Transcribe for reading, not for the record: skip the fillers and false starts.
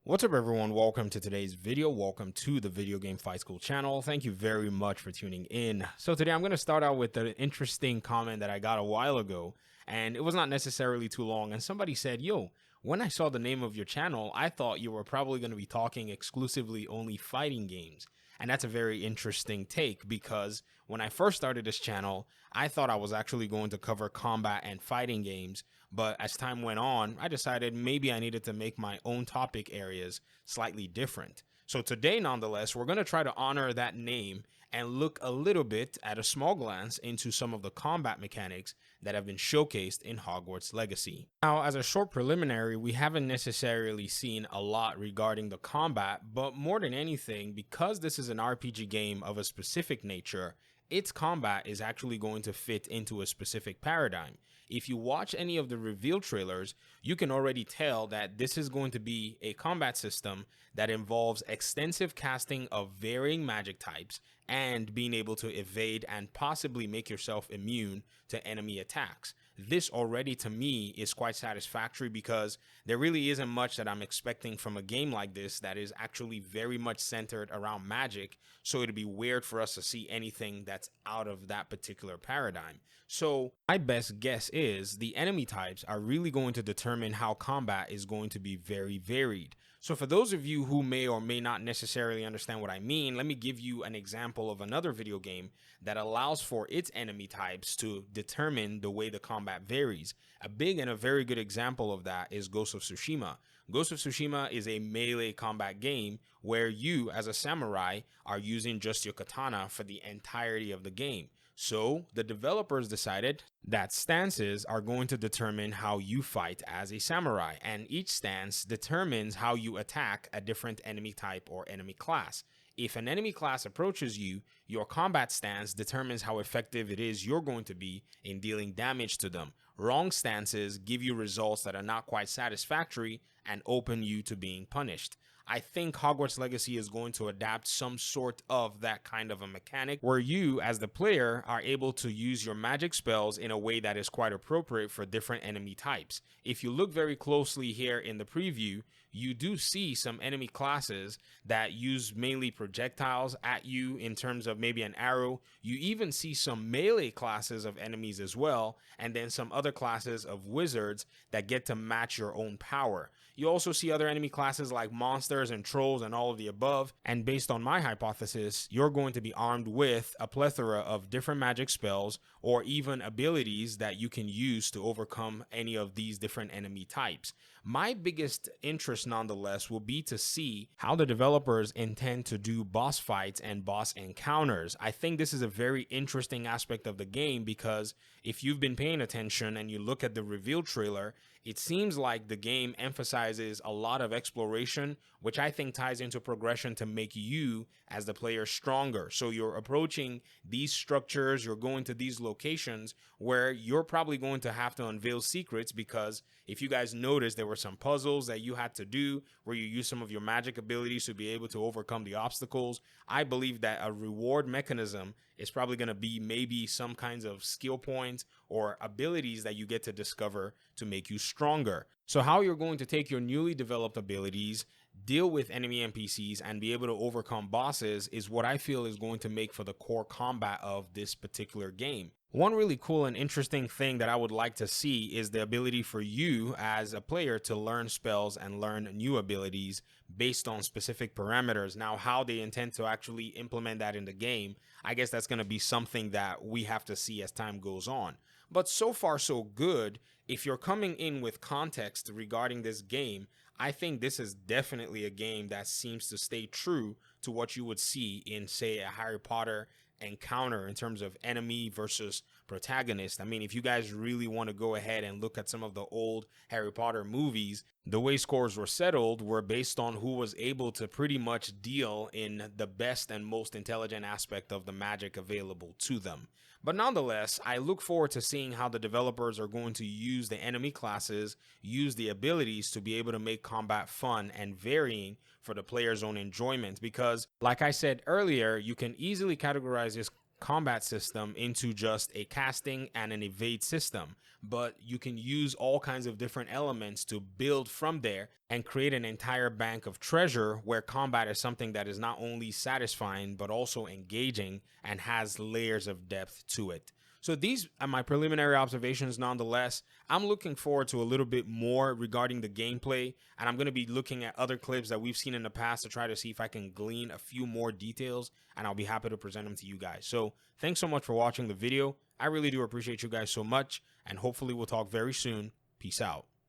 What's up everyone, welcome to today's video. Welcome to the Video Game Fight School channel. Thank you very much for tuning in. So today I'm going to start out with an interesting comment that I got a while ago, and it was not necessarily too long, and somebody said, yo, when I saw the name of your channel, I thought you were probably going to be talking exclusively only fighting games. And that's a very interesting take because when I first started this channel, I thought I was actually going to cover combat and fighting games. But as time went on, I decided maybe I needed to make my own topic areas slightly different. So today, nonetheless, we're going to try to honor that name and look a little bit at a small glance into some of the combat mechanics that have been showcased in Hogwarts Legacy. Now, as a short preliminary, we haven't necessarily seen a lot regarding the combat, but more than anything, because this is an RPG game of a specific nature, its combat is actually going to fit into a specific paradigm. If you watch any of the reveal trailers, you can already tell that this is going to be a combat system that involves extensive casting of varying magic types and being able to evade and possibly make yourself immune to enemy attacks. This already to me is quite satisfactory because there really isn't much that I'm expecting from a game like this that is actually very much centered around magic, so it'd be weird for us to see anything that's out of that particular paradigm. So my best guess is the enemy types are really going to determine how combat is going to be very varied. So for those of you who may or may not necessarily understand what I mean, let me give you an example of another video game that allows for its enemy types to determine the way the combat varies. A big and a very good example of that is Ghost of Tsushima. Ghost of Tsushima is a melee combat game where you as a samurai are using just your katana for the entirety of the game. So the developers decided that stances are going to determine how you fight as a samurai, and each stance determines how you attack a different enemy type or enemy class. If an enemy class approaches you, your combat stance determines how effective it is you're going to be in dealing damage to them. Wrong stances give you results that are not quite satisfactory and open you to being punished. I think Hogwarts Legacy is going to adapt some sort of that kind of a mechanic where you as the player are able to use your magic spells in a way that is quite appropriate for different enemy types. If you look very closely here in the preview, you do see some enemy classes that use mainly projectiles at you in terms of maybe an arrow. You even see some melee classes of enemies as well, and then some other classes of wizards that get to match your own power. You also see other enemy classes like monsters and trolls and all of the above, and based on my hypothesis, you're going to be armed with a plethora of different magic spells or even abilities that you can use to overcome any of these different enemy types. My biggest interest nonetheless will be to see how the developers intend to do boss fights and boss encounters. I think this is a very interesting aspect of the game because if you've been paying attention and you look at the reveal trailer, it seems like the game emphasizes a lot of exploration, which I think ties into progression to make you as the player stronger. So you're approaching these structures, you're going to these locations where you're probably going to have to unveil secrets, because if you guys noticed, there were some puzzles that you had to do where you use some of your magic abilities to be able to overcome the obstacles. I believe that a reward mechanism is probably going to be maybe some kinds of skill points or abilities that you get to discover to make you stronger. So how you're going to take your newly developed abilities, deal with enemy NPCs, and be able to overcome bosses is what I feel is going to make for the core combat of this particular game. One really cool and interesting thing that I would like to see is the ability for you as a player to learn spells and learn new abilities based on specific parameters. Now, how they intend to actually implement that in the game, I guess that's going to be something that we have to see as time goes on. But so far, so good. If you're coming in with context regarding this game, I think this is definitely a game that seems to stay true to what you would see in, say, a Harry Potter encounter in terms of enemy versus protagonist. I mean, if you guys really want to go ahead and look at some of the old Harry Potter movies, the way scores were settled were based on who was able to pretty much deal in the best and most intelligent aspect of the magic available to them. But nonetheless, I look forward to seeing how the developers are going to use the enemy classes, use the abilities to be able to make combat fun and varying for the player's own enjoyment, because like I said earlier, you can easily categorize this combat system into just a casting and an evade system, but you can use all kinds of different elements to build from there and create an entire bank of treasure where combat is something that is not only satisfying but also engaging and has layers of depth to it. So these are my preliminary observations nonetheless. I'm looking forward to a little bit more regarding the gameplay, and I'm going to be looking at other clips that we've seen in the past to try to see if I can glean a few more details, and I'll be happy to present them to you guys. So thanks so much for watching the video. I really do appreciate you guys so much, and hopefully we'll talk very soon. Peace out.